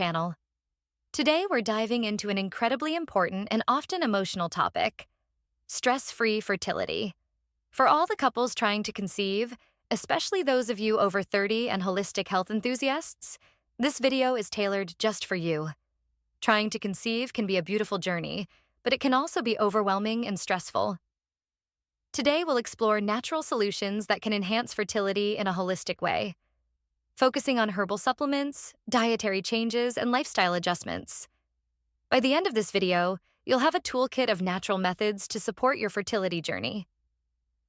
channel. Today, we're diving into an incredibly important and often emotional topic: stress-free fertility. For all the couples trying to conceive, especially those of you over 30 and holistic health enthusiasts, this video is tailored just for you. Trying to conceive can be a beautiful journey, but it can also be overwhelming and stressful. Today, we'll explore natural solutions that can enhance fertility in a holistic way, focusing on herbal supplements, dietary changes, and lifestyle adjustments. By the end of this video, you'll have a toolkit of natural methods to support your fertility journey.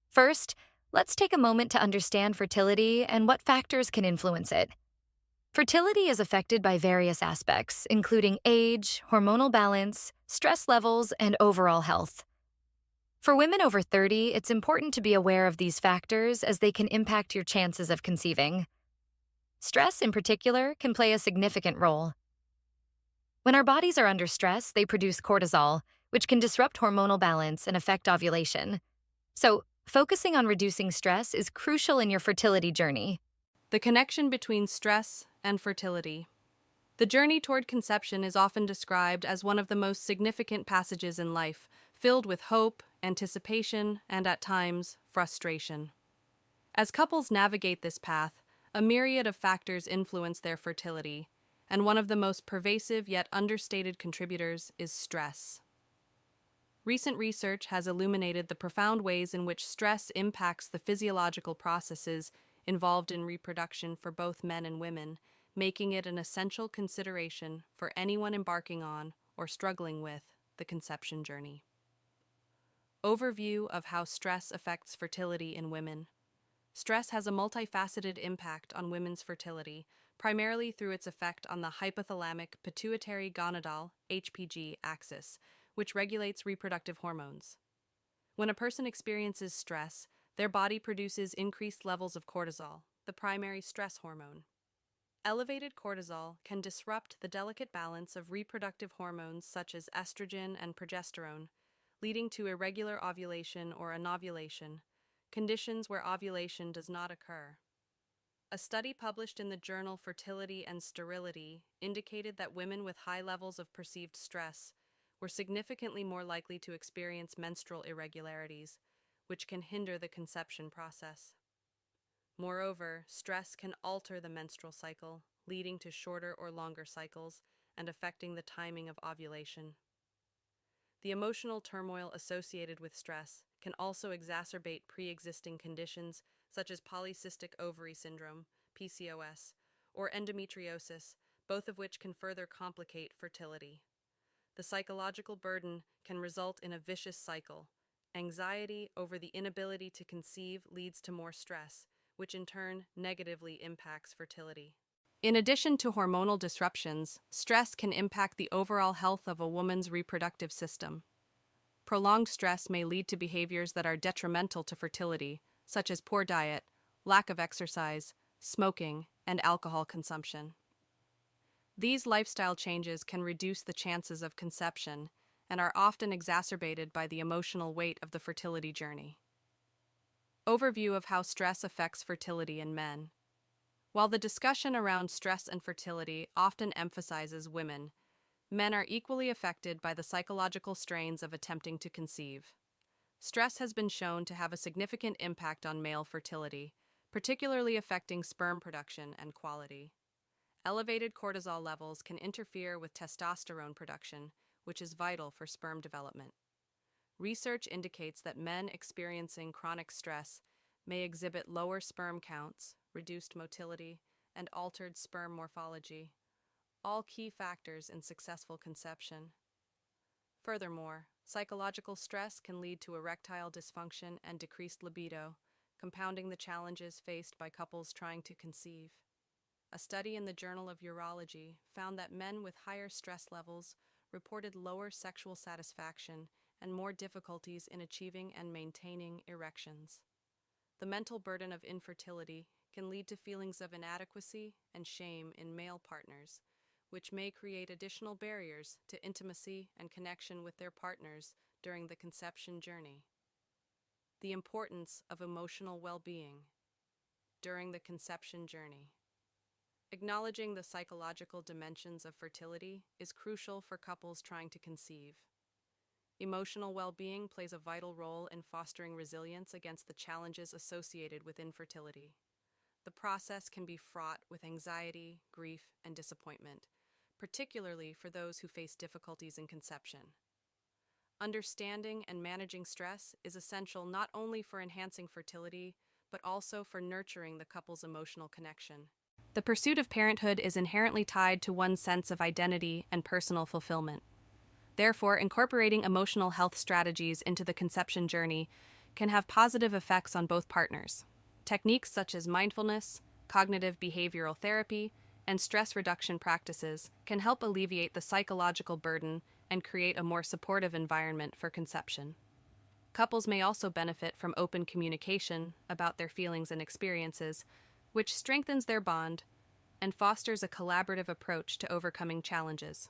First, let's take a moment to understand fertility and what factors can influence it. Fertility is affected by various aspects, including age, hormonal balance, stress levels, and overall health. For women over 30, it's important to be aware of these factors as they can impact your chances of conceiving. Stress, in particular, can play a significant role. When our bodies are under stress, they produce cortisol, which can disrupt hormonal balance and affect ovulation. So, focusing on reducing stress is crucial in your fertility journey. The connection between stress and fertility. The journey toward conception is often described as one of the most significant passages in life, filled with hope, anticipation, and at times, frustration. As couples navigate this path, a myriad of factors influence their fertility, and one of the most pervasive yet understated contributors is stress. Recent research has illuminated the profound ways in which stress impacts the physiological processes involved in reproduction for both men and women, making it an essential consideration for anyone embarking on or struggling with the conception journey. Overview of how stress affects fertility in women. Stress has a multifaceted impact on women's fertility, primarily through its effect on the hypothalamic pituitary gonadal (HPG) axis, which regulates reproductive hormones. When a person experiences stress, their body produces increased levels of cortisol, the primary stress hormone. Elevated cortisol can disrupt the delicate balance of reproductive hormones such as estrogen and progesterone, leading to irregular ovulation or anovulation, conditions where ovulation does not occur. A study published in the journal Fertility and Sterility indicated that women with high levels of perceived stress were significantly more likely to experience menstrual irregularities, which can hinder the conception process. Moreover, stress can alter the menstrual cycle, leading to shorter or longer cycles and affecting the timing of ovulation. The emotional turmoil associated with stress can also exacerbate pre-existing conditions such as polycystic ovary syndrome, PCOS, or endometriosis, both of which can further complicate fertility. The psychological burden can result in a vicious cycle. Anxiety over the inability to conceive leads to more stress, which in turn negatively impacts fertility. In addition to hormonal disruptions, stress can impact the overall health of a woman's reproductive system. Prolonged stress may lead to behaviors that are detrimental to fertility, such as poor diet, lack of exercise, smoking, and alcohol consumption. These lifestyle changes can reduce the chances of conception and are often exacerbated by the emotional weight of the fertility journey. Overview of how stress affects fertility in men. While the discussion around stress and fertility often emphasizes women, men are equally affected by the psychological strains of attempting to conceive. Stress has been shown to have a significant impact on male fertility, particularly affecting sperm production and quality. Elevated cortisol levels can interfere with testosterone production, which is vital for sperm development. Research indicates that men experiencing chronic stress may exhibit lower sperm counts, reduced motility, and altered sperm morphology, all key factors in successful conception. Furthermore, psychological stress can lead to erectile dysfunction and decreased libido, compounding the challenges faced by couples trying to conceive. A study in the Journal of Urology found that men with higher stress levels reported lower sexual satisfaction and more difficulties in achieving and maintaining erections. The mental burden of infertility can lead to feelings of inadequacy and shame in male partners, which may create additional barriers to intimacy and connection with their partners during the conception journey. The importance of emotional well-being during the conception journey. Acknowledging the psychological dimensions of fertility is crucial for couples trying to conceive. Emotional well-being plays a vital role in fostering resilience against the challenges associated with infertility. The process can be fraught with anxiety, grief, and disappointment, particularly for those who face difficulties in conception. Understanding and managing stress is essential not only for enhancing fertility, but also for nurturing the couple's emotional connection. The pursuit of parenthood is inherently tied to one's sense of identity and personal fulfillment. Therefore, incorporating emotional health strategies into the conception journey can have positive effects on both partners. Techniques such as mindfulness, cognitive behavioral therapy, and stress reduction practices can help alleviate the psychological burden and create a more supportive environment for conception. Couples may also benefit from open communication about their feelings and experiences, which strengthens their bond and fosters a collaborative approach to overcoming challenges.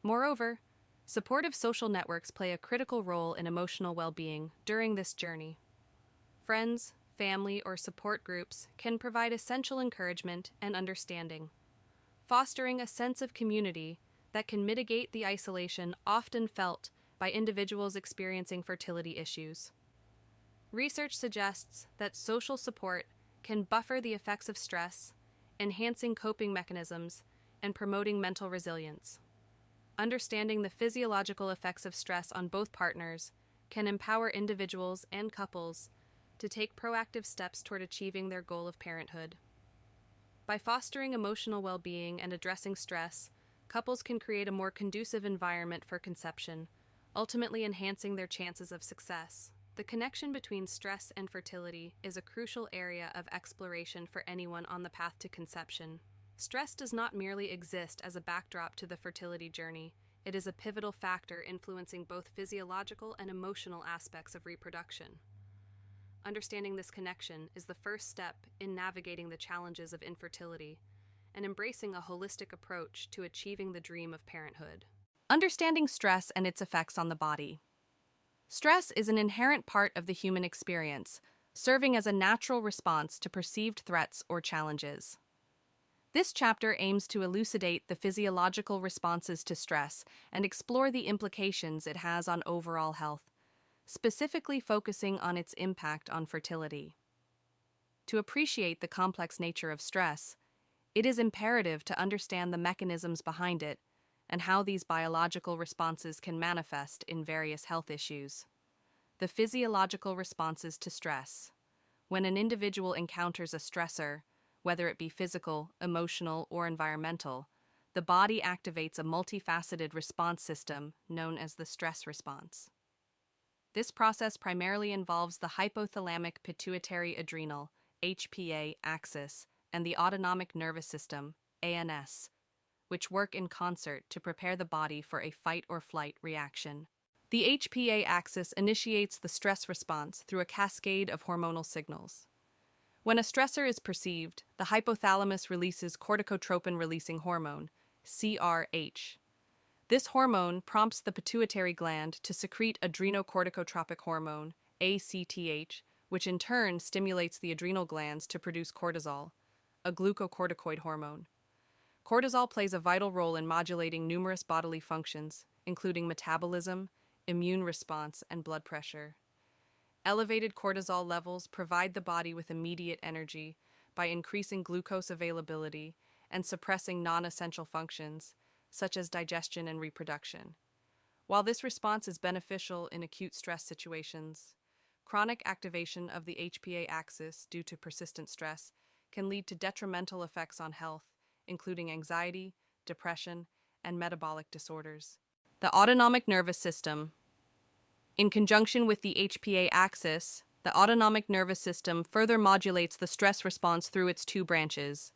Moreover, supportive social networks play a critical role in emotional well-being during this journey. Friends, family, or support groups can provide essential encouragement and understanding, fostering a sense of community that can mitigate the isolation often felt by individuals experiencing fertility issues. Research suggests that social support can buffer the effects of stress, enhancing coping mechanisms and promoting mental resilience. Understanding the physiological effects of stress on both partners can empower individuals and couples to take proactive steps toward achieving their goal of parenthood. By fostering emotional well-being and addressing stress, couples can create a more conducive environment for conception, ultimately enhancing their chances of success. The connection between stress and fertility is a crucial area of exploration for anyone on the path to conception. Stress does not merely exist as a backdrop to the fertility journey, it is a pivotal factor influencing both physiological and emotional aspects of reproduction. Understanding this connection is the first step in navigating the challenges of infertility and embracing a holistic approach to achieving the dream of parenthood. Understanding stress and its effects on the body. Stress is an inherent part of the human experience, serving as a natural response to perceived threats or challenges. This chapter aims to elucidate the physiological responses to stress and explore the implications it has on overall health, specifically focusing on its impact on fertility. To appreciate the complex nature of stress, it is imperative to understand the mechanisms behind it and how these biological responses can manifest in various health issues. The physiological responses to stress. When an individual encounters a stressor, whether it be physical, emotional, or environmental, the body activates a multifaceted response system known as the stress response. This process primarily involves the hypothalamic pituitary adrenal (HPA) axis and the autonomic nervous system (ANS), which work in concert to prepare the body for a fight or flight reaction. The HPA axis initiates the stress response through a cascade of hormonal signals. When a stressor is perceived, the hypothalamus releases corticotropin-releasing hormone, CRH. This hormone prompts the pituitary gland to secrete adrenocorticotropic hormone, ACTH, which in turn stimulates the adrenal glands to produce cortisol, a glucocorticoid hormone. Cortisol plays a vital role in modulating numerous bodily functions, including metabolism, immune response, and blood pressure. Elevated cortisol levels provide the body with immediate energy by increasing glucose availability and suppressing non-essential functions, such as digestion and reproduction. While this response is beneficial in acute stress situations, chronic activation of the HPA axis due to persistent stress can lead to detrimental effects on health, including anxiety, depression, and metabolic disorders. The autonomic nervous system. In conjunction with the HPA axis, the autonomic nervous system further modulates the stress response through its two branches,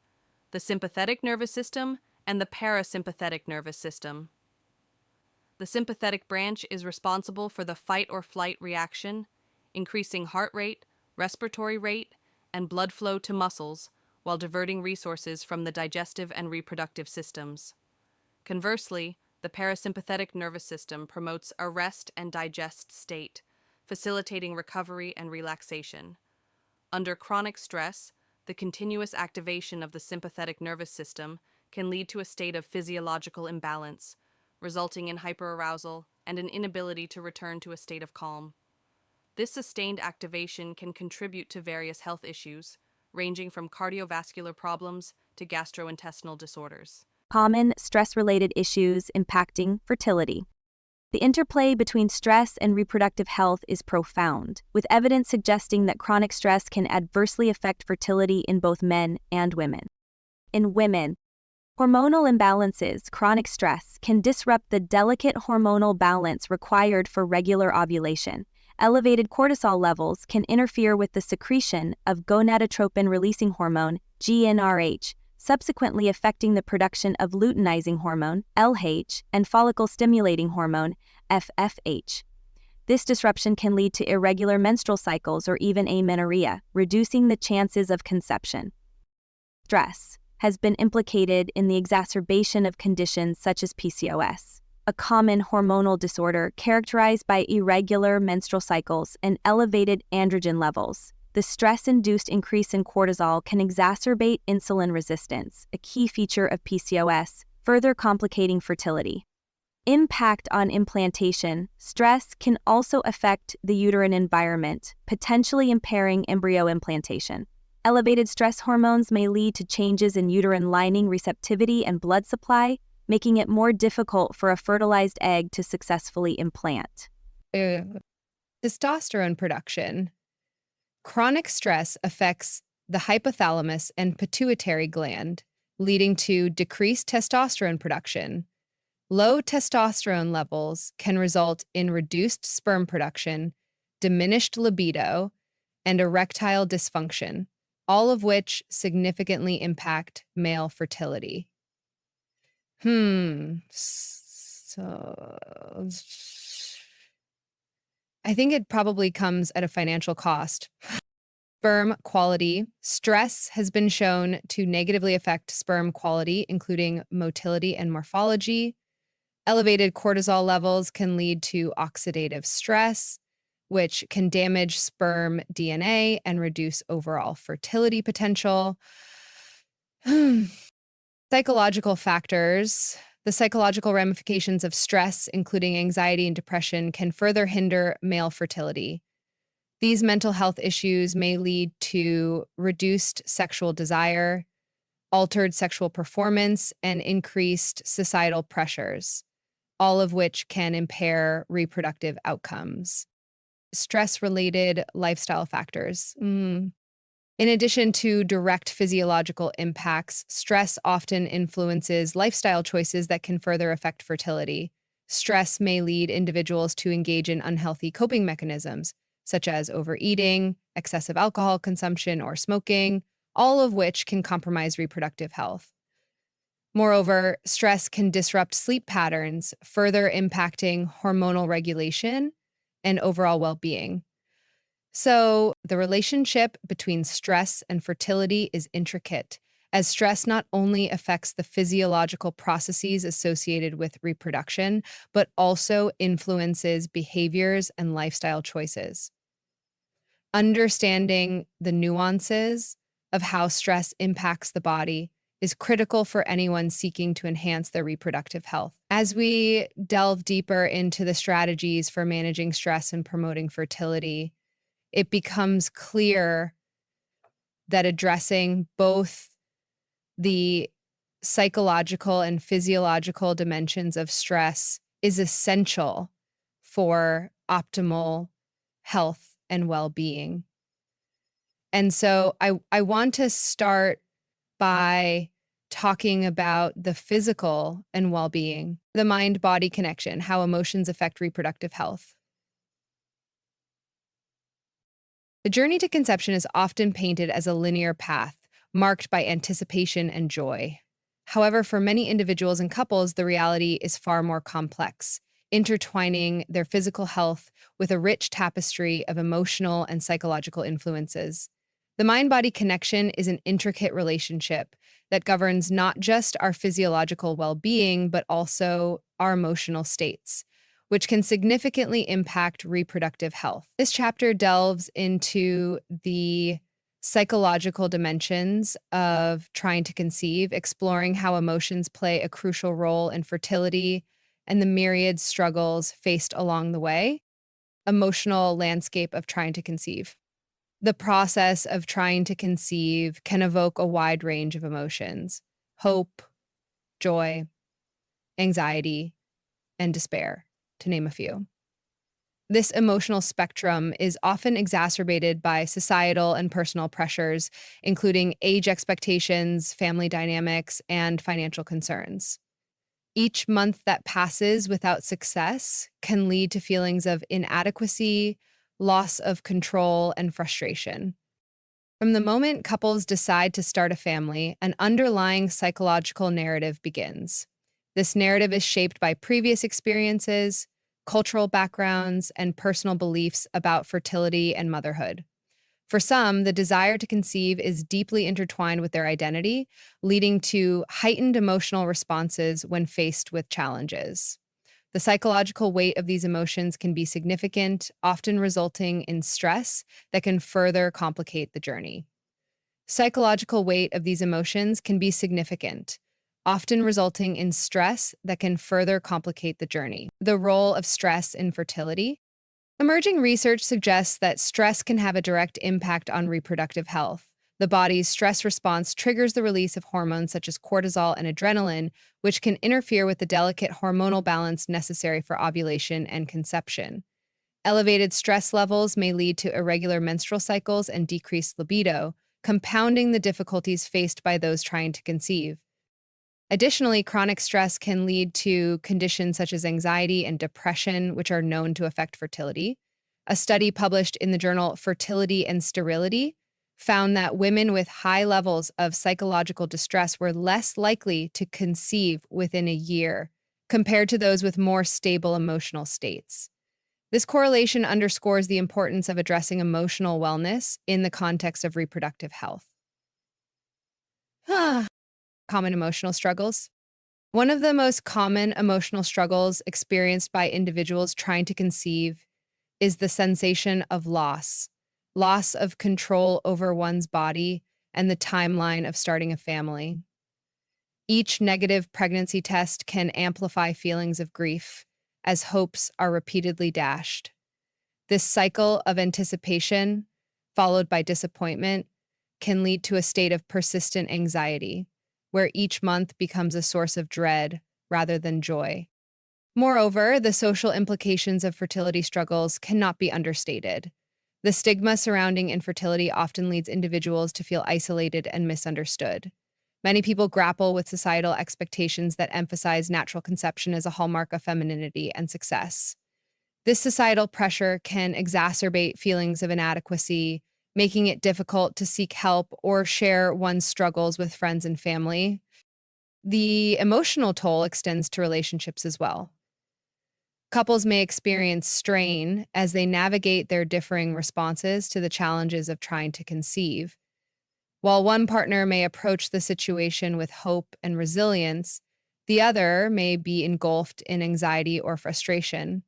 the sympathetic nervous system and the parasympathetic nervous system. The sympathetic branch is responsible for the fight or flight reaction, increasing heart rate, respiratory rate, and blood flow to muscles, while diverting resources from the digestive and reproductive systems. Conversely, the parasympathetic nervous system promotes a rest and digest state, facilitating recovery and relaxation. Under chronic stress, the continuous activation of the sympathetic nervous system can lead to a state of physiological imbalance, resulting in hyperarousal and an inability to return to a state of calm. This sustained activation can contribute to various health issues, ranging from cardiovascular problems to gastrointestinal disorders. Common stress-related issues impacting fertility. The interplay between stress and reproductive health is profound, with evidence suggesting that chronic stress can adversely affect fertility in both men and women. In women, hormonal imbalances, chronic stress, can disrupt the delicate hormonal balance required for regular ovulation. Elevated cortisol levels can interfere with the secretion of gonadotropin-releasing hormone, GnRH, subsequently affecting the production of luteinizing hormone, LH, and follicle-stimulating hormone, FSH. This disruption can lead to irregular menstrual cycles or even amenorrhea, reducing the chances of conception. Stress has been implicated in the exacerbation of conditions such as PCOS, a common hormonal disorder characterized by irregular menstrual cycles and elevated androgen levels. The stress-induced increase in cortisol can exacerbate insulin resistance, a key feature of PCOS, further complicating fertility. Impact on implantation. Stress can also affect the uterine environment, potentially impairing embryo implantation. Elevated stress hormones may lead to changes in uterine lining receptivity and blood supply, making it more difficult for a fertilized egg to successfully implant. Testosterone production. Chronic stress affects the hypothalamus and pituitary gland, leading to decreased testosterone production. Low testosterone levels can result in reduced sperm production, diminished libido, and erectile dysfunction, all of which significantly impact male fertility. So I think it probably comes at a financial cost. Sperm quality. Stress has been shown to negatively affect sperm quality, including motility and morphology. Elevated cortisol levels can lead to oxidative stress, which can damage sperm DNA and reduce overall fertility potential. Psychological factors. The psychological ramifications of stress, including anxiety and depression, can further hinder male fertility. These mental health issues may lead to reduced sexual desire, altered sexual performance, and increased societal pressures, all of which can impair reproductive outcomes. Stress-related lifestyle factors. In addition to direct physiological impacts, stress often influences lifestyle choices that can further affect fertility. Stress may lead individuals to engage in unhealthy coping mechanisms, such as overeating, excessive alcohol consumption, or smoking, all of which can compromise reproductive health. Moreover, stress can disrupt sleep patterns, further impacting hormonal regulation and overall well-being. So, the relationship between stress and fertility is intricate, as stress not only affects the physiological processes associated with reproduction, but also influences behaviors and lifestyle choices. Understanding the nuances of how stress impacts the body is critical for anyone seeking to enhance their reproductive health. As we delve deeper into the strategies for managing stress and promoting fertility, it becomes clear that addressing both the psychological and physiological dimensions of stress is essential for optimal health and well-being. And so I want to start by talking about the physical and well-being, the mind-body connection, how emotions affect reproductive health. The journey to conception is often painted as a linear path, marked by anticipation and joy. However, for many individuals and couples, the reality is far more complex, intertwining their physical health with a rich tapestry of emotional and psychological influences. The mind-body connection is an intricate relationship that governs not just our physiological well-being, but also our emotional states, which can significantly impact reproductive health. This chapter delves into the psychological dimensions of trying to conceive, exploring how emotions play a crucial role in fertility and the myriad struggles faced along the way. Emotional landscape of trying to conceive. The process of trying to conceive can evoke a wide range of emotions: hope, joy, anxiety, and despair, to name a few. This emotional spectrum is often exacerbated by societal and personal pressures, including age expectations, family dynamics, and financial concerns. Each month that passes without success can lead to feelings of inadequacy, loss of control, and frustration. From the moment couples decide to start a family, an underlying psychological narrative begins. This narrative is shaped by previous experiences, cultural backgrounds, and personal beliefs about fertility and motherhood. For some, the desire to conceive is deeply intertwined with their identity, leading to heightened emotional responses when faced with challenges. The psychological weight of these emotions can be significant, often resulting in stress that can further complicate the journey. Psychological weight of these emotions can be significant, often resulting in stress that can further complicate the journey. The role of stress in fertility. Emerging research suggests that stress can have a direct impact on reproductive health. The body's stress response triggers the release of hormones such as cortisol and adrenaline, which can interfere with the delicate hormonal balance necessary for ovulation and conception. Elevated stress levels may lead to irregular menstrual cycles and decreased libido, compounding the difficulties faced by those trying to conceive. Additionally, chronic stress can lead to conditions such as anxiety and depression, which are known to affect fertility. A study published in the journal Fertility and Sterility found that women with high levels of psychological distress were less likely to conceive within a year compared to those with more stable emotional states. This correlation underscores the importance of addressing emotional wellness in the context of reproductive health. Common emotional struggles. One of the most common emotional struggles experienced by individuals trying to conceive is the sensation of loss of control over one's body and the timeline of starting a family. Each negative pregnancy test can amplify feelings of grief as hopes are repeatedly dashed. This cycle of anticipation, followed by disappointment, can lead to a state of persistent anxiety, where each month becomes a source of dread rather than joy. Moreover, the social implications of fertility struggles cannot be understated. The stigma surrounding infertility often leads individuals to feel isolated and misunderstood. Many people grapple with societal expectations that emphasize natural conception as a hallmark of femininity and success. This societal pressure can exacerbate feelings of inadequacy, making it difficult to seek help or share one's struggles with friends and family. The emotional toll extends to relationships as well. Couples may experience strain as they navigate their differing responses to the challenges of trying to conceive. While one partner may approach the situation with hope and resilience, the other may be engulfed in anxiety or frustration.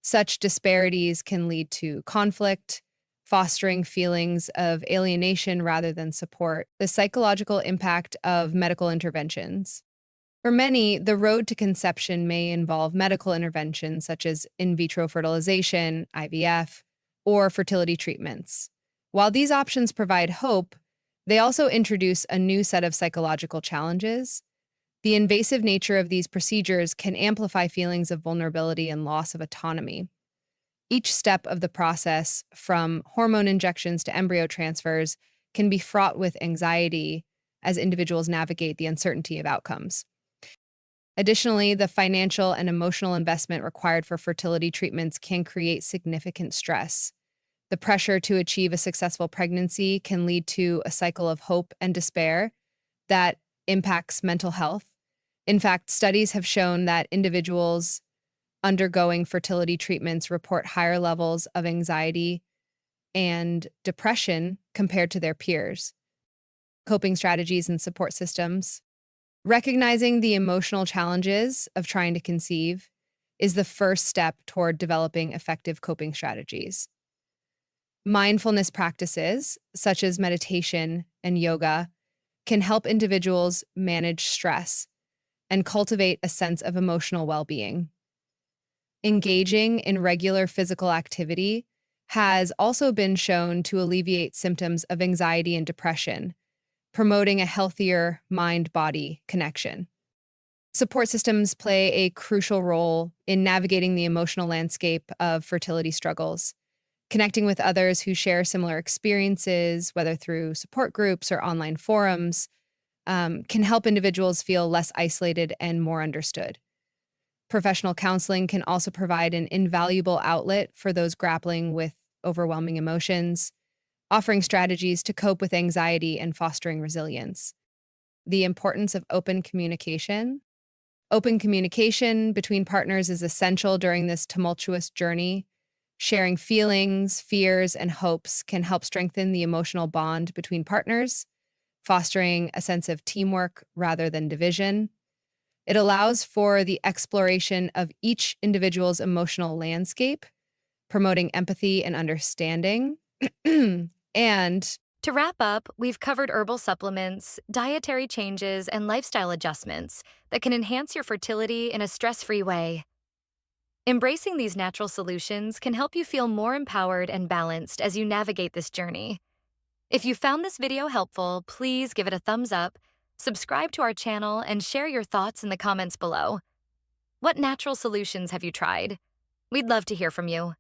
Such disparities can lead to conflict, fostering feelings of alienation rather than support. The psychological impact of medical interventions. For many, the road to conception may involve medical interventions such as in vitro fertilization, IVF, or fertility treatments. While these options provide hope, they also introduce a new set of psychological challenges. The invasive nature of these procedures can amplify feelings of vulnerability and loss of autonomy. Each step of the process, from hormone injections to embryo transfers, can be fraught with anxiety as individuals navigate the uncertainty of outcomes. Additionally, the financial and emotional investment required for fertility treatments can create significant stress. The pressure to achieve a successful pregnancy can lead to a cycle of hope and despair that impacts mental health. In fact, studies have shown that individuals undergoing fertility treatments report higher levels of anxiety and depression compared to their peers. Coping strategies and support systems. Recognizing the emotional challenges of trying to conceive is the first step toward developing effective coping strategies. Mindfulness practices, such as meditation and yoga, can help individuals manage stress and cultivate a sense of emotional well being. Engaging in regular physical activity has also been shown to alleviate symptoms of anxiety and depression, promoting a healthier mind body connection. Support systems play a crucial role in navigating the emotional landscape of fertility struggles. Connecting with others who share similar experiences, whether through support groups or online forums, can help individuals feel less isolated and more understood. Professional counseling can also provide an invaluable outlet for those grappling with overwhelming emotions, offering strategies to cope with anxiety and fostering resilience. The importance of open communication. Open communication between partners is essential during this tumultuous journey. Sharing feelings, fears, and hopes can help strengthen the emotional bond between partners, fostering a sense of teamwork rather than division. It allows for the exploration of each individual's emotional landscape, promoting empathy and understanding. And To wrap up, we've covered herbal supplements, dietary changes, and lifestyle adjustments that can enhance your fertility in a stress-free way. Embracing these natural solutions can help you feel more empowered and balanced as you navigate this journey. If you found this video helpful, please give it a thumbs up, subscribe to our channel, and share your thoughts in the comments below. What natural solutions have you tried? We'd love to hear from you.